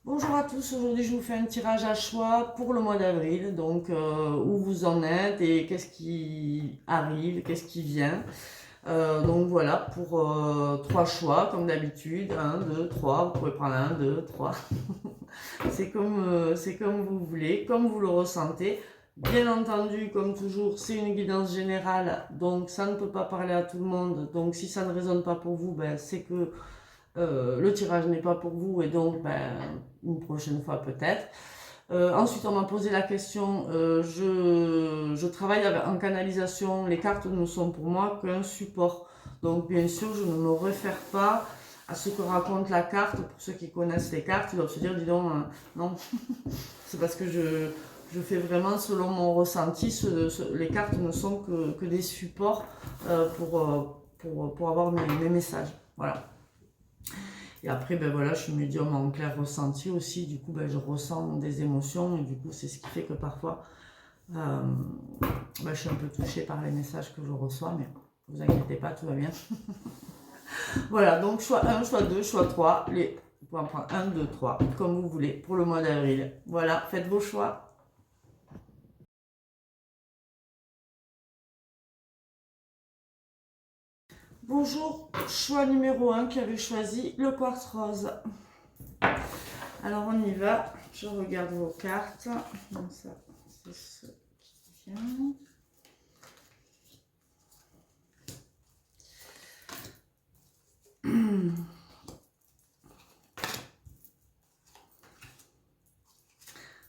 Bonjour à tous, aujourd'hui je vous fais un tirage à choix pour le mois d'avril, donc où vous en êtes et qu'est-ce qui arrive, qu'est-ce qui vient. Donc voilà, pour trois choix comme d'habitude, un, 2, 3, vous pouvez prendre un, 2, 3. C'est comme vous voulez, comme vous le ressentez. Bien entendu, comme toujours, c'est une guidance générale, donc ça ne peut pas parler à tout le monde. Donc si ça ne résonne pas pour vous, ben, c'est que le tirage n'est pas pour vous et donc ben, une prochaine fois peut-être. Ensuite, on m'a posé la question, je travaille en canalisation, les cartes ne sont pour moi qu'un support. Donc bien sûr, je ne me réfère pas à ce que raconte la carte. Pour ceux qui connaissent les cartes, ils doivent se dire, dis donc, non, c'est parce que je fais vraiment selon mon ressenti. Les cartes ne sont que des supports pour avoir mes messages. Voilà. Et après, ben voilà, je suis médium en clair ressenti aussi. Du coup, ben, je ressens des émotions. Et du coup, c'est ce qui fait que parfois, ben, je suis un peu touchée par les messages que je reçois. Mais ne vous inquiétez pas, tout va bien. Voilà, donc choix 1, choix 2, choix 3. Vous pouvez en prendre 1, 2, 3, comme vous voulez, pour le mois d'avril. Voilà, faites vos choix. Bonjour, choix numéro 1 qui avait choisi le quartz rose. Alors on y va, je regarde vos cartes. Donc ça, c'est ce qui vient.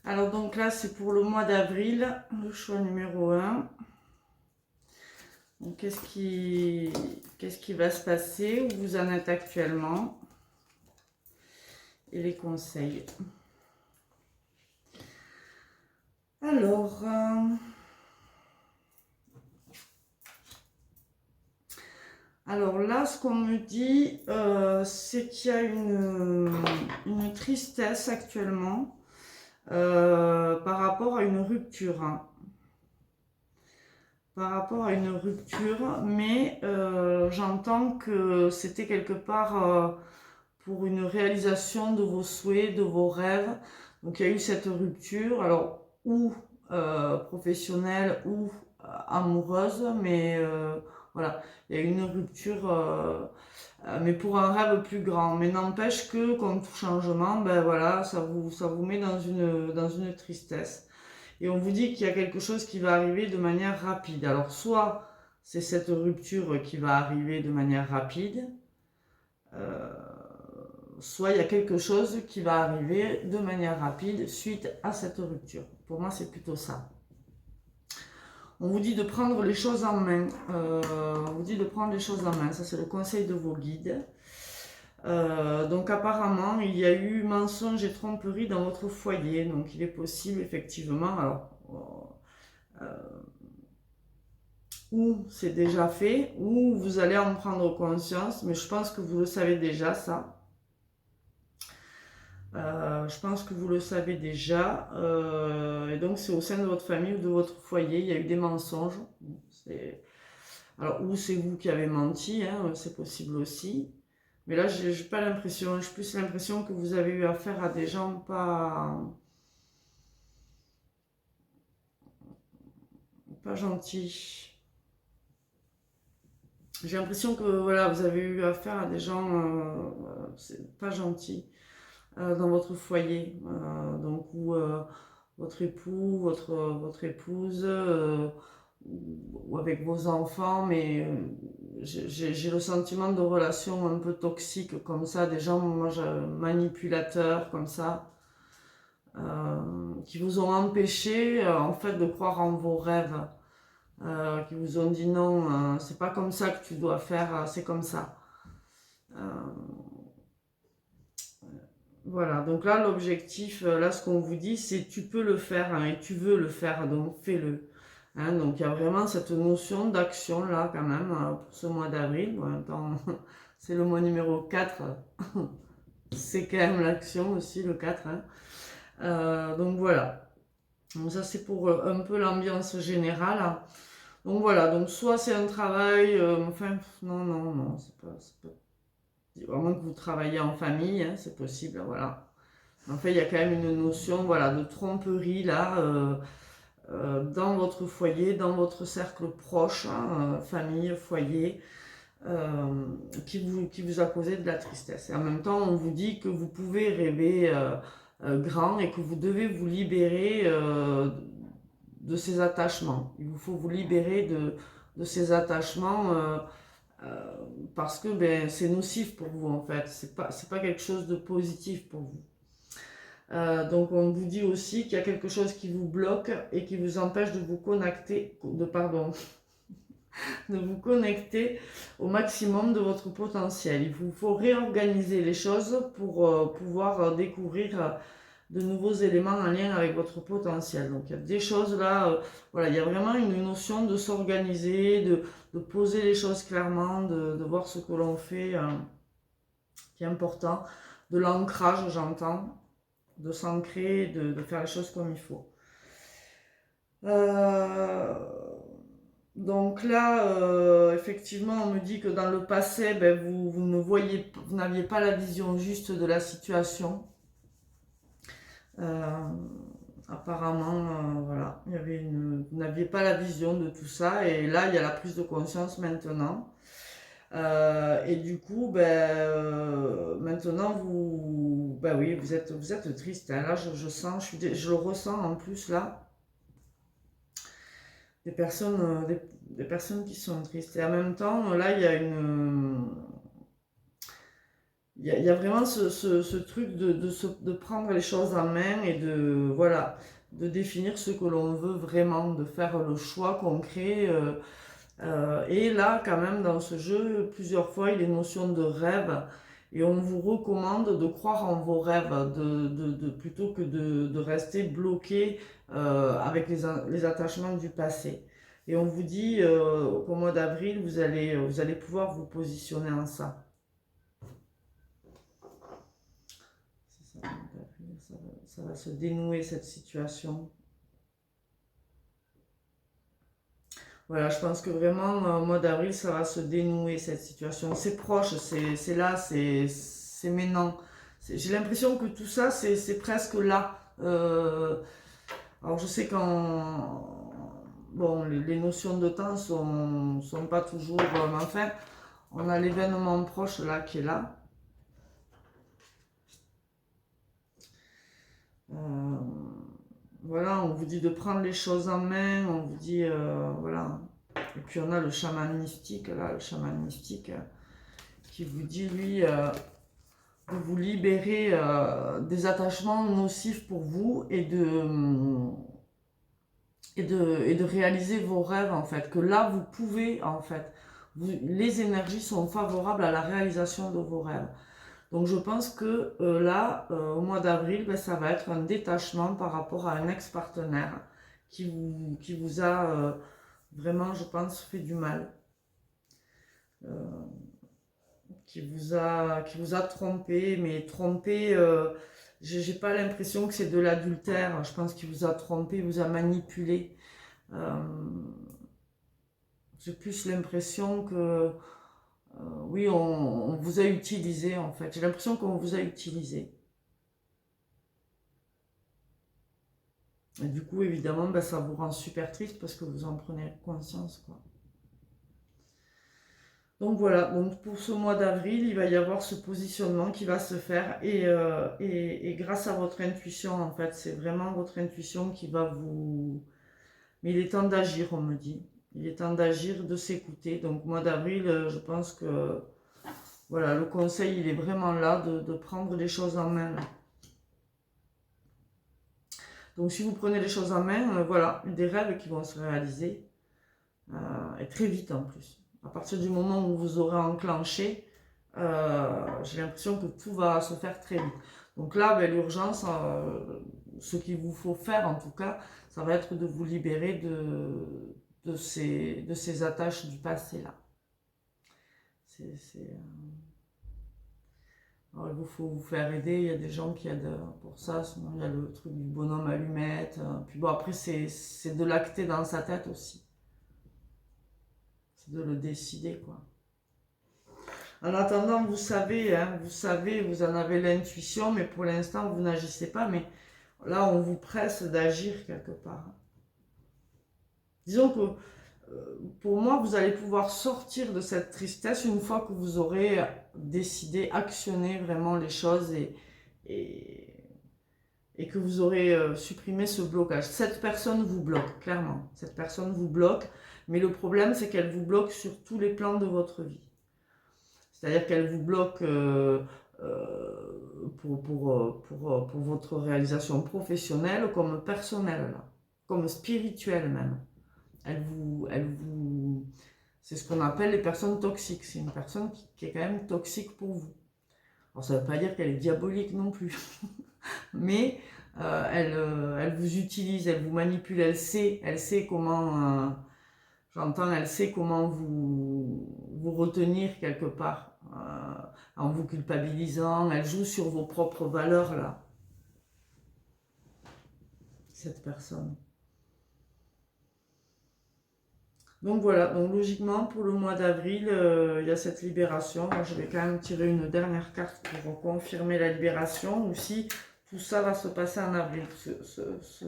Alors donc là c'est pour le mois d'avril, le choix numéro 1. Qu'est-ce qui va se passer, où vous en êtes actuellement et les conseils. Alors là, ce qu'on me dit, c'est qu'il y a une tristesse actuellement par rapport à une rupture. Par rapport à une rupture, mais j'entends que c'était quelque part pour une réalisation de vos souhaits, de vos rêves. Donc il y a eu cette rupture, alors ou professionnelle ou amoureuse, mais voilà, il y a eu une rupture, mais pour un rêve plus grand. Mais n'empêche que, comme tout changement, ben voilà, ça vous met dans une tristesse. Et on vous dit qu'il y a quelque chose qui va arriver de manière rapide. Alors soit c'est cette rupture qui va arriver de manière rapide, euh, soit il y a quelque chose qui va arriver de manière rapide suite à cette rupture. Pour moi, c'est plutôt ça. On vous dit de prendre les choses en main. On vous dit de prendre les choses en main. Ça, c'est le conseil de vos guides. Donc apparemment, il y a eu mensonge et tromperie dans votre foyer. Donc il est possible, effectivement, alors, ou c'est déjà fait, ou vous allez en prendre conscience, mais je pense que vous le savez déjà, ça. Je pense que vous le savez déjà. Et donc, c'est au sein de votre famille ou de votre foyer, il y a eu des mensonges. Alors, ou c'est vous qui avez menti, hein, c'est possible aussi. Mais là, j'ai pas l'impression, j'ai plus l'impression que vous avez eu affaire à des gens pas gentils. J'ai l'impression que voilà, vous avez eu affaire à des gens pas gentils dans votre foyer. Donc, où votre époux, votre épouse, ou avec vos enfants, mais j'ai le sentiment de relations un peu toxiques comme ça, des gens manipulateurs comme ça, qui vous ont empêché en fait de croire en vos rêves, qui vous ont dit non, c'est pas comme ça que tu dois faire, c'est comme ça. Euh, voilà, donc là l'objectif, là ce qu'on vous dit, c'est tu peux le faire hein, et tu veux le faire, donc fais-le. Hein, donc il y a vraiment cette notion d'action là quand même pour ce mois d'avril. En même temps, c'est le mois numéro 4, c'est quand même l'action aussi le 4. Hein. Donc voilà, donc ça c'est pour un peu l'ambiance générale. Donc voilà, donc soit c'est un travail, enfin non, non, non, c'est pas, à moins que vous travaillez en famille, hein, c'est possible, voilà. En fait, il y a quand même une notion, voilà, de tromperie là, dans votre foyer, dans votre cercle proche, hein, famille, foyer, qui vous a causé de la tristesse. Et en même temps, on vous dit que vous pouvez rêver grand et que vous devez vous libérer de ces attachements. Il vous faut vous libérer de ces attachements euh, parce que ben, c'est nocif pour vous en fait. C'est pas quelque chose de positif pour vous. Donc on vous dit aussi qu'il y a quelque chose qui vous bloque et qui vous empêche de vous connecter, de vous connecter au maximum de votre potentiel. Il vous faut réorganiser les choses pour pouvoir découvrir de nouveaux éléments en lien avec votre potentiel. Donc il y a des choses là, voilà, il y a vraiment une notion de s'organiser, de poser les choses clairement, de voir ce que l'on fait, qui est important, de l'ancrage, j'entends, de s'ancrer, de faire les choses comme il faut. Donc là, effectivement, on me dit que dans le passé, ben, vous n'aviez pas la vision juste de la situation. Apparemment, voilà, vous n'aviez pas la vision de tout ça, et là, il y a la prise de conscience maintenant. Et du coup, maintenant, ben oui, vous êtes triste. Hein. Là, je sens, je le ressens en plus là. Des personnes qui sont tristes. Et en même temps, là, il y a il y a vraiment ce truc de prendre les choses en main et voilà, de définir ce que l'on veut vraiment, de faire le choix concret. Et là, quand même, dans ce jeu, plusieurs fois, il y a une notion de rêve. Et on vous recommande de croire en vos rêves, plutôt que de rester bloqué avec les attachements du passé. Et on vous dit qu'au mois d'avril, vous allez pouvoir vous positionner en ça. C'est ça, ça va se dénouer cette situation. Voilà, je pense que vraiment, au mois d'avril, ça va se dénouer cette situation. C'est proche, c'est là, c'est maintenant. J'ai l'impression que tout ça, c'est presque là. Alors je sais qu'en... Bon, les notions de temps sont pas toujours... mais enfin, on a l'événement proche là qui est là. Voilà, on vous dit de prendre les choses en main, on vous dit... voilà. Et puis on a le chaman mystique, là, le chaman mystique, qui vous dit, lui, de vous libérer des attachements nocifs pour vous et de réaliser vos rêves, en fait. Que là, vous pouvez, en fait, les énergies sont favorables à la réalisation de vos rêves. Donc je pense que là, au mois d'avril, ben, ça va être un détachement par rapport à un ex-partenaire qui vous a vraiment, je pense, fait du mal. Qui vous a trompé, mais trompé, j'ai pas l'impression que c'est de l'adultère. Je pense qu'il vous a trompé, il vous a manipulé. J'ai plus l'impression que oui, on vous a utilisé en fait. J'ai l'impression qu'on vous a utilisé. Et du coup, évidemment, ben, ça vous rend super triste parce que vous en prenez conscience, quoi. Donc voilà, donc pour ce mois d'avril, il va y avoir ce positionnement qui va se faire et grâce à votre intuition, en fait, c'est vraiment votre intuition qui va vous... Mais il est temps d'agir, on me dit. Il est temps d'agir, de s'écouter. Donc mois d'avril, je pense que voilà, le conseil, il est vraiment là de prendre les choses en main. Là. Donc si vous prenez les choses en main, voilà, des rêves qui vont se réaliser et très vite en plus. À partir du moment où vous aurez enclenché, j'ai l'impression que tout va se faire très vite. Donc là, ben, l'urgence, ce qu'il vous faut faire en tout cas, ça va être de vous libérer de ces attaches du passé là. Alors, il vous faut vous faire aider, il y a des gens qui aident pour ça, sinon il y a le truc du bonhomme allumette. Puis bon, après, c'est de l'acter dans sa tête aussi. C'est de le décider, quoi. En attendant, vous savez, hein, vous en avez l'intuition, mais pour l'instant, vous n'agissez pas. Mais là, on vous presse d'agir quelque part. Disons que pour moi, vous allez pouvoir sortir de cette tristesse une fois que vous aurez décidé, actionné vraiment les choses et, et que vous aurez supprimé ce blocage. Cette personne vous bloque, clairement. Cette personne vous bloque, mais le problème, c'est qu'elle vous bloque sur tous les plans de votre vie. C'est-à-dire qu'elle vous bloque pour votre réalisation professionnelle comme personnelle, là, comme spirituelle même. C'est ce qu'on appelle les personnes toxiques. C'est une personne qui est quand même toxique pour vous. Alors ça ne veut pas dire qu'elle est diabolique non plus, mais elle vous utilise, elle vous manipule, elle sait comment, j'entends, elle sait comment vous retenir quelque part, en vous culpabilisant, elle joue sur vos propres valeurs là, cette personne. Donc voilà, donc logiquement pour le mois d'avril, il y a cette libération. Alors, je vais quand même tirer une dernière carte pour confirmer la libération, ou si tout ça va se passer en avril, ce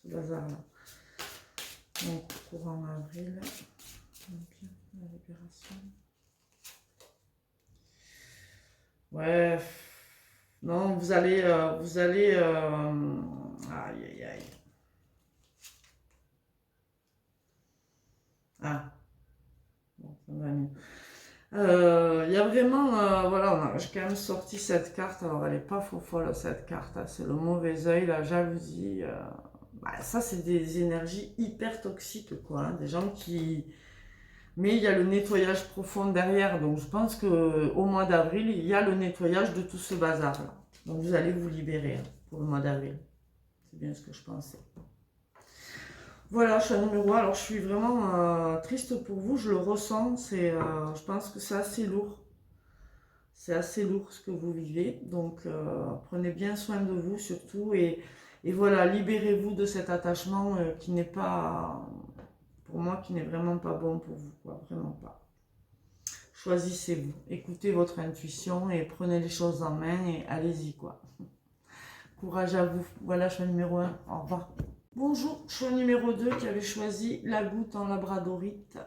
bazar-là. Donc courant avril, la libération. Ouais, non, vous allez, aïe aïe aïe. Ah, bon, ça va mieux. Il y a vraiment, voilà, j'ai quand même sorti cette carte, alors elle n'est pas faux folle cette carte, hein, c'est le mauvais œil, la jalousie, ça c'est des énergies hyper toxiques quoi, hein, des gens qui... Mais il y a le nettoyage profond derrière, donc je pense qu'au mois d'avril, il y a le nettoyage de tout ce bazar là, donc vous allez vous libérer hein, pour le mois d'avril, c'est bien ce que je pensais. Voilà, je suis à numéro 1. Alors, je suis vraiment triste pour vous, je le ressens. Je pense que c'est assez lourd. C'est assez lourd ce que vous vivez. Donc, prenez bien soin de vous surtout. Et voilà, libérez-vous de cet attachement qui n'est pas, pour moi, qui n'est vraiment pas bon pour vous. Quoi, vraiment pas. Choisissez-vous. Écoutez votre intuition et prenez les choses en main et allez-y, quoi. Courage à vous. Voilà, je suis à numéro 1. Au revoir. Bonjour, choix numéro 2 qui avait choisi la goutte en labradorite,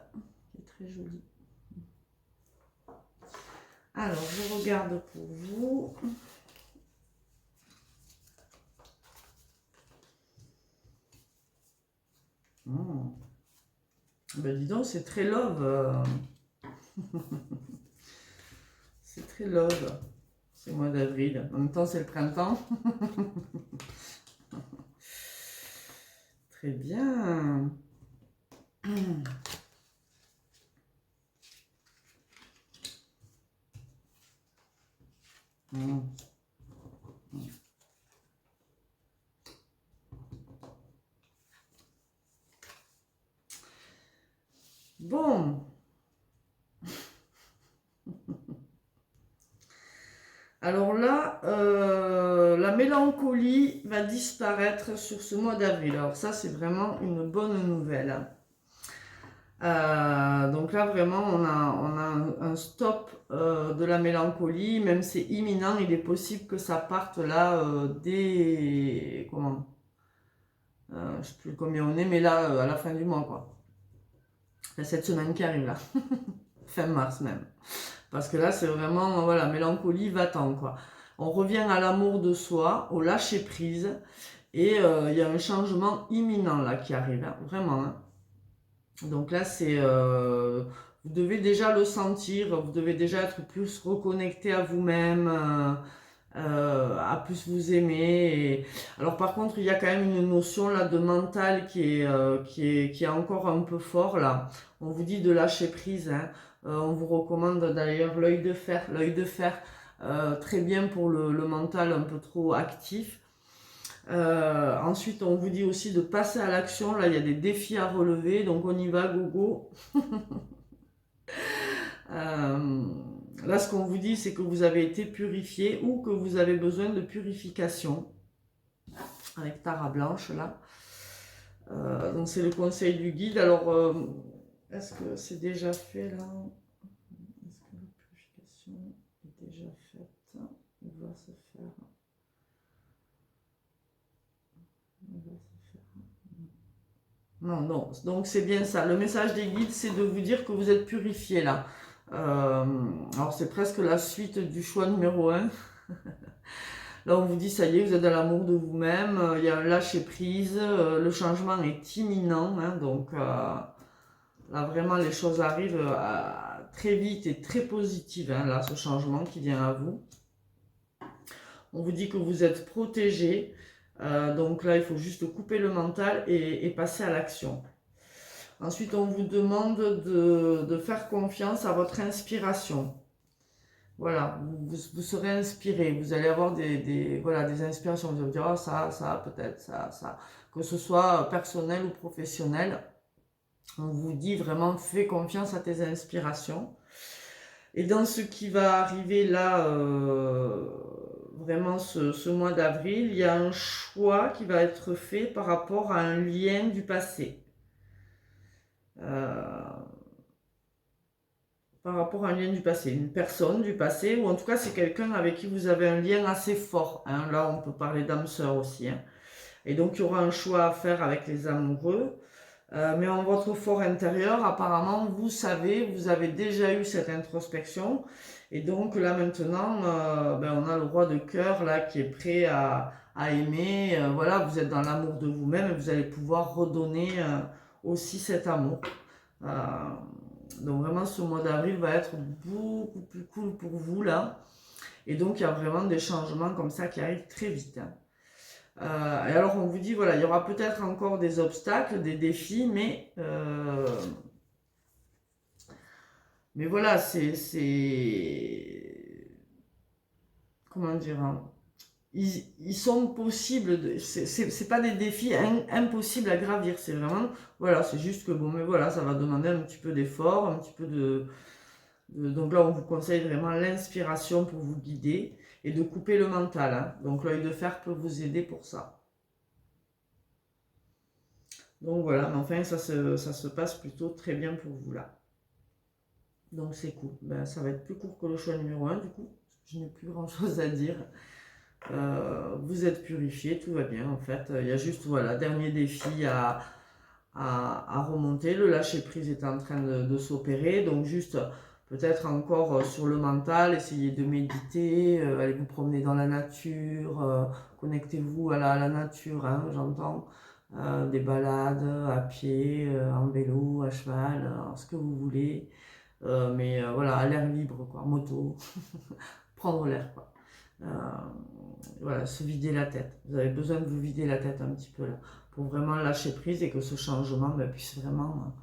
qui est très jolie. Alors, je regarde pour vous. Ben dis donc, c'est très love. C'est très love. C'est le mois d'avril. En même temps, c'est le printemps. Très bien. Bon. Alors là, la mélancolie va disparaître sur ce mois d'avril. Alors ça, c'est vraiment une bonne nouvelle. Donc là, vraiment, on a un stop de la mélancolie. Même c'est imminent, il est possible que ça parte là dès... Comment je ne sais plus combien on est, mais là, à la fin du mois, quoi. Cette semaine qui arrive là. Fin mars même. Parce que là, c'est vraiment, voilà, mélancolie va-t'en, quoi. On revient à l'amour de soi, au lâcher-prise. Et il y a un changement imminent là qui arrive, hein, vraiment. Hein. Donc là, c'est... vous devez déjà le sentir, vous devez déjà être plus reconnecté à vous-même, à plus vous aimer. Et... Alors par contre, il y a quand même une notion là de mental qui est encore un peu fort là. On vous dit de lâcher prise, hein. On vous recommande d'ailleurs l'œil de fer. L'œil de fer, très bien pour le mental un peu trop actif. Ensuite, on vous dit aussi de passer à l'action. Là, il y a des défis à relever, donc on y va, go go. Là, ce qu'on vous dit, c'est que vous avez été purifié ou que vous avez besoin de purification. Avec Tara Blanche, là. Donc, c'est le conseil du guide. Alors, est-ce que c'est déjà fait, là? Non, non. Donc c'est bien ça. Le message des guides, c'est de vous dire que vous êtes purifié là. Alors c'est presque la suite du choix numéro 1. Là on vous dit ça y est, vous êtes dans l'amour de vous-même, il y a un lâcher prise, le changement est imminent, hein, donc là vraiment les choses arrivent très vite et très positives, hein, là ce changement qui vient à vous. On vous dit que vous êtes protégé, donc là il faut juste couper le mental et passer à l'action. Ensuite on vous demande de faire confiance à votre inspiration. Voilà, vous serez inspiré, vous allez avoir voilà, des inspirations, vous allez vous dire oh, ça, peut-être, ça. Que ce soit personnel ou professionnel, on vous dit vraiment fais confiance à tes inspirations. Et dans ce qui va arriver là, vraiment ce mois d'avril, il y a un choix qui va être fait par rapport à un lien du passé. Par rapport à un lien du passé, une personne du passé, ou en tout cas c'est quelqu'un avec qui vous avez un lien assez fort. Hein. Là on peut parler d'âme sœur aussi. Hein. Et donc il y aura un choix à faire avec les amoureux. Mais en votre fort intérieur, apparemment, vous savez, vous avez déjà eu cette introspection. Et donc là maintenant, on a le roi de cœur là qui est prêt à aimer. Voilà, vous êtes dans l'amour de vous-même et vous allez pouvoir redonner aussi cet amour. Donc vraiment ce mois d'avril va être beaucoup plus cool pour vous là. Et donc il y a vraiment des changements comme ça qui arrivent très vite. Hein. Et alors on vous dit voilà, il y aura peut-être encore des obstacles, des défis, mais voilà, comment dire, hein, ils sont possibles, c'est pas des défis impossibles à gravir, c'est vraiment, voilà, c'est juste que bon, mais voilà, ça va demander un petit peu d'effort, un petit peu donc là on vous conseille vraiment l'inspiration pour vous guider et de couper le mental, hein. Donc l'œil de fer peut vous aider pour ça. Donc voilà, mais enfin ça se passe plutôt très bien pour vous là. Donc c'est cool. Ben, ça va être plus court que le choix numéro 1 du coup. Je n'ai plus grand chose à dire. Vous êtes purifié, tout va bien en fait. Il y a juste, voilà, dernier défi à remonter. Le lâcher prise est en train de s'opérer. Donc juste peut-être encore sur le mental, essayez de méditer, allez vous promener dans la nature, connectez-vous à la nature, hein, j'entends. Des balades à pied, en vélo, à cheval, ce que vous voulez. Mais voilà, à l'air libre, quoi, moto, prendre l'air, quoi. Voilà, se vider la tête. Vous avez besoin de vous vider la tête un petit peu là, pour vraiment lâcher prise et que ce changement puisse vraiment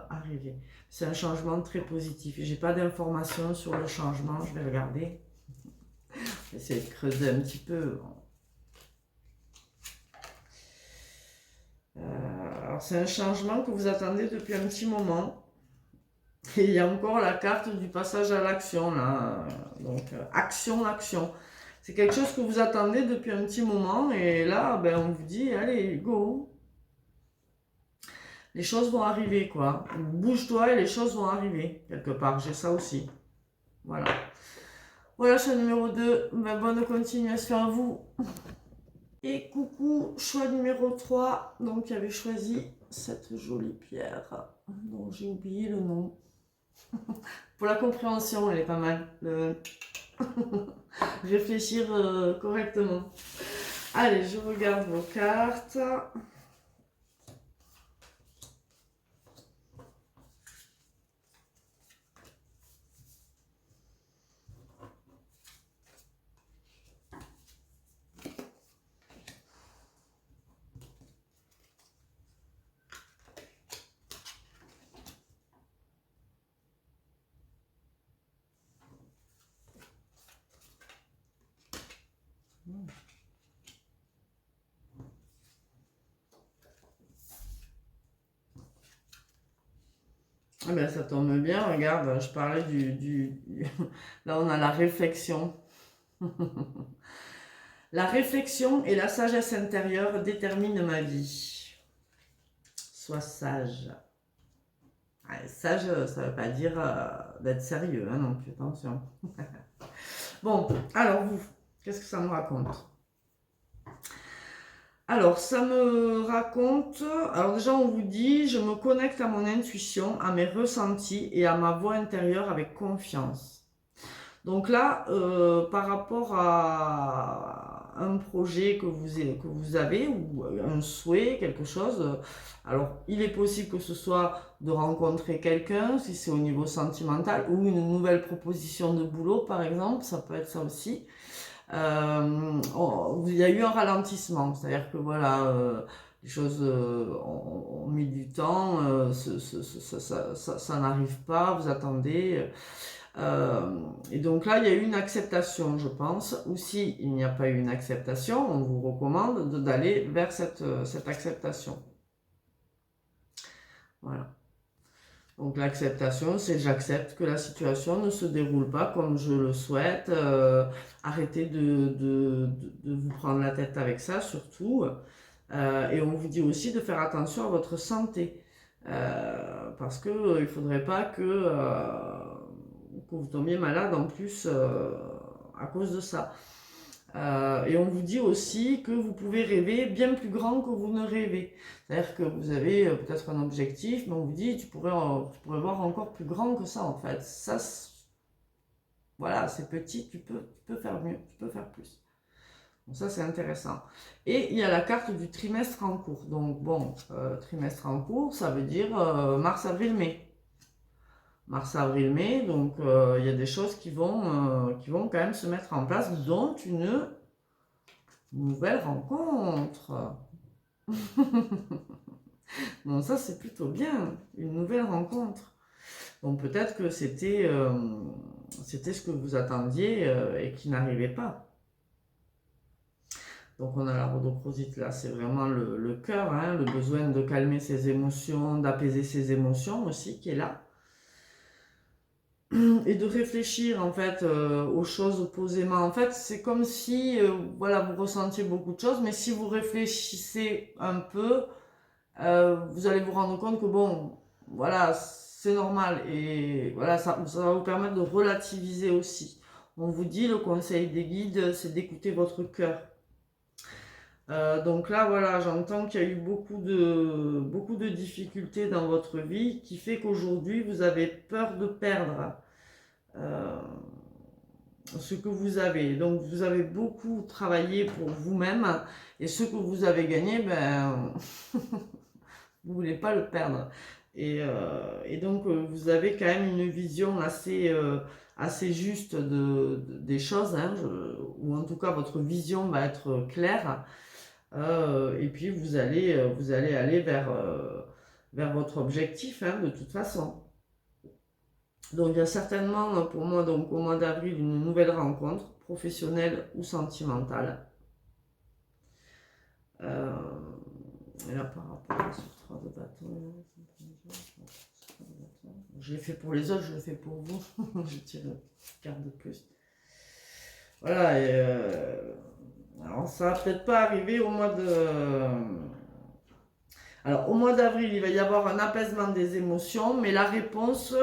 arriver. C'est un changement très positif. J'ai pas d'informations sur le changement, je vais regarder. Essayer de creuser un petit peu. Alors c'est un changement que vous attendez depuis un petit moment. Et il y a encore la carte du passage à l'action là. Donc action, action. C'est quelque chose que vous attendez depuis un petit moment et là on vous dit allez go. Les choses vont arriver quoi. Bouge-toi et les choses vont arriver quelque part. J'ai ça aussi. Voilà. Voilà choix numéro 2. Bonne continuation à vous. Et coucou, choix numéro 3, donc qui avait choisi cette jolie pierre dont j'ai oublié le nom. Pour la compréhension, elle est pas mal. Réfléchir correctement. Allez, je regarde vos cartes. Ah ben ça tombe bien, regarde, je parlais Là on a la réflexion. La réflexion et la sagesse intérieure déterminent ma vie. Sois sage. Sage, ça ne veut pas dire d'être sérieux, hein, non plus, attention. Bon, alors vous, qu'est-ce que ça nous raconte? Alors, ça me raconte... Alors déjà, on vous dit, je me connecte à mon intuition, à mes ressentis et à ma voix intérieure avec confiance. Donc là, par rapport à un projet que vous avez ou un souhait, quelque chose, alors il est possible que ce soit de rencontrer quelqu'un, si c'est au niveau sentimental, ou une nouvelle proposition de boulot, par exemple, ça peut être ça aussi. Il y a eu un ralentissement, c'est-à-dire que voilà, les choses ont mis du temps, ça n'arrive pas, vous attendez. Et donc là, il y a eu une acceptation, je pense, ou si il n'y a pas eu une acceptation, on vous recommande d'aller vers cette acceptation. Voilà. Donc l'acceptation, c'est j'accepte que la situation ne se déroule pas comme je le souhaite. Arrêtez de vous prendre la tête avec ça, surtout. Et on vous dit aussi de faire attention à votre santé. Parce qu'il ne faudrait pas que vous tombiez malade en plus à cause de ça. Et on vous dit aussi que vous pouvez rêver bien plus grand que vous ne rêvez. C'est-à-dire que vous avez peut-être un objectif, mais on vous dit tu pourrais voir encore plus grand que ça en fait. Ça, voilà, c'est petit, tu peux faire mieux, tu peux faire plus. Donc ça c'est intéressant. Et il y a la carte du trimestre en cours. Donc bon, trimestre en cours, ça veut dire mars, avril, mai. Mars, avril, mai, donc il y a des choses qui vont quand même se mettre en place, dont une nouvelle rencontre. Bon, ça c'est plutôt bien, une nouvelle rencontre. Donc peut-être que c'était ce que vous attendiez et qui n'arrivait pas. Donc on a la rhodochrosite là, c'est vraiment le cœur, hein, le besoin de calmer ses émotions, d'apaiser ses émotions aussi qui est là. Et de réfléchir en fait aux choses posément. En fait, c'est comme si voilà, vous ressentiez beaucoup de choses, mais si vous réfléchissez un peu, vous allez vous rendre compte que bon, voilà, c'est normal et voilà, ça va vous permettre de relativiser aussi. On vous dit, le conseil des guides, c'est d'écouter votre cœur. Donc là, voilà, j'entends qu'il y a eu beaucoup de difficultés dans votre vie qui fait qu'aujourd'hui, vous avez peur de perdre euh, ce que vous avez. Donc, vous avez beaucoup travaillé pour vous-même et ce que vous avez gagné, ben, vous voulez pas le perdre. Et donc, vous avez quand même une vision assez juste des choses, hein, ou en tout cas, votre vision va être claire. Et puis, vous allez aller vers votre objectif, hein, de toute façon. Donc, il y a certainement pour moi, donc, au mois d'avril, une nouvelle rencontre, professionnelle ou sentimentale. Et là, par rapport à ce 3 de bâton, je l'ai fait pour les autres, je le fais pour vous. Je tire une carte de plus. Voilà, et alors ça va peut-être pas arriver au mois de... Alors, au mois d'avril, il va y avoir un apaisement des émotions, mais la réponse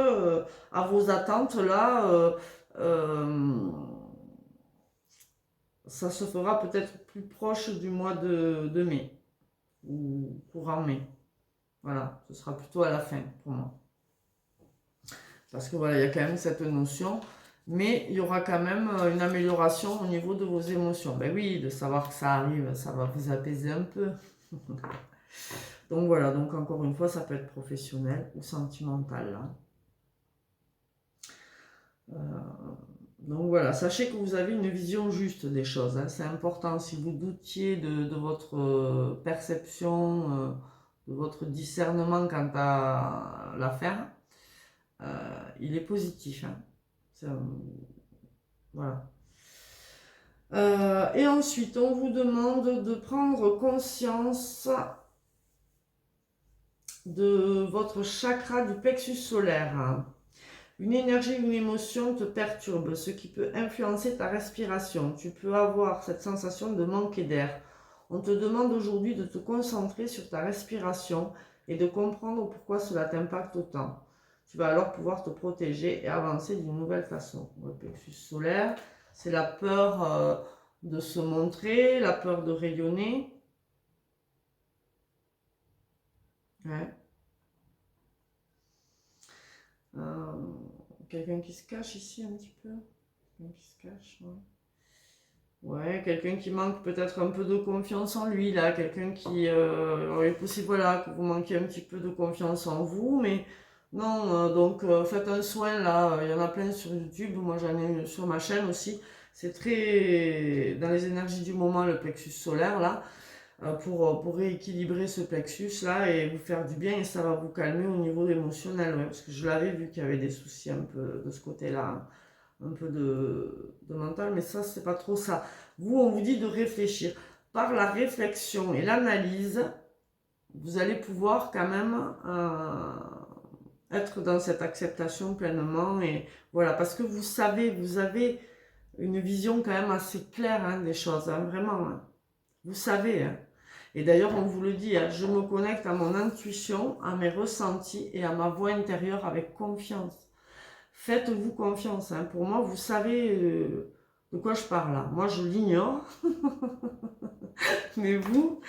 à vos attentes, là, ça se fera peut-être plus proche du mois de mai, ou courant mai. Voilà, ce sera plutôt à la fin pour moi. Parce que voilà, il y a quand même cette notion, mais il y aura quand même une amélioration au niveau de vos émotions. Ben oui, de savoir que ça arrive, ça va vous apaiser un peu. Donc voilà, donc encore une fois, ça peut être professionnel ou sentimental. Donc voilà, sachez que vous avez une vision juste des choses. Hein. C'est important. Si vous doutiez de votre perception, de votre discernement quant à l'affaire, il est positif. Hein. Voilà. Et ensuite, on vous demande de prendre conscience de votre chakra du plexus solaire. Une énergie ou une émotion te perturbe, ce qui peut influencer ta respiration. Tu peux avoir cette sensation de manquer d'air. On te demande aujourd'hui de te concentrer sur ta respiration et de comprendre pourquoi cela t'impacte autant. Tu vas alors pouvoir te protéger et avancer d'une nouvelle façon. Le plexus solaire, c'est la peur de se montrer, la peur de rayonner. Ouais. Quelqu'un qui se cache ici un petit peu. Quelqu'un qui se cache, ouais. Ouais, quelqu'un qui manque peut-être un peu de confiance en lui, là. Quelqu'un qui... il est possible, voilà, que vous manquiez un petit peu de confiance en vous, mais non, donc faites un soin, là. Il y en a plein sur YouTube, moi j'en ai une sur ma chaîne aussi. C'est très... dans les énergies du moment, le plexus solaire, là, pour rééquilibrer ce plexus-là et vous faire du bien, et ça va vous calmer au niveau émotionnel, ouais, parce que je l'avais vu qu'il y avait des soucis un peu de ce côté-là, hein, un peu de mental, mais ça, c'est pas trop ça. Vous, on vous dit de réfléchir. Par la réflexion et l'analyse, vous allez pouvoir quand même être dans cette acceptation pleinement, et voilà, parce que vous savez, vous avez une vision quand même assez claire, hein, des choses, hein, vraiment, hein. Vous savez, hein. Et d'ailleurs, on vous le dit, hein, je me connecte à mon intuition, à mes ressentis et à ma voix intérieure avec confiance. Faites-vous confiance, hein. Pour moi, vous savez de quoi je parle là. Moi, je l'ignore, mais vous,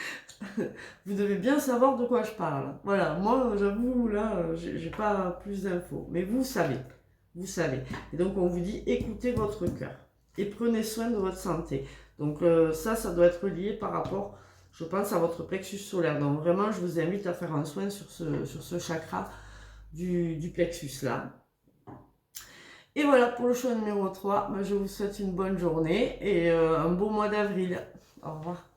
vous devez bien savoir de quoi je parle. Voilà, moi, j'avoue, là, j'ai pas plus d'infos. Mais vous savez, vous savez. Et donc, on vous dit, écoutez votre cœur et prenez soin de votre santé. Donc, ça doit être lié par rapport, je pense, à votre plexus solaire. Donc, vraiment, je vous invite à faire un soin sur ce chakra du plexus là. Et voilà pour le choix numéro 3. Je vous souhaite une bonne journée et un beau mois d'avril. Au revoir.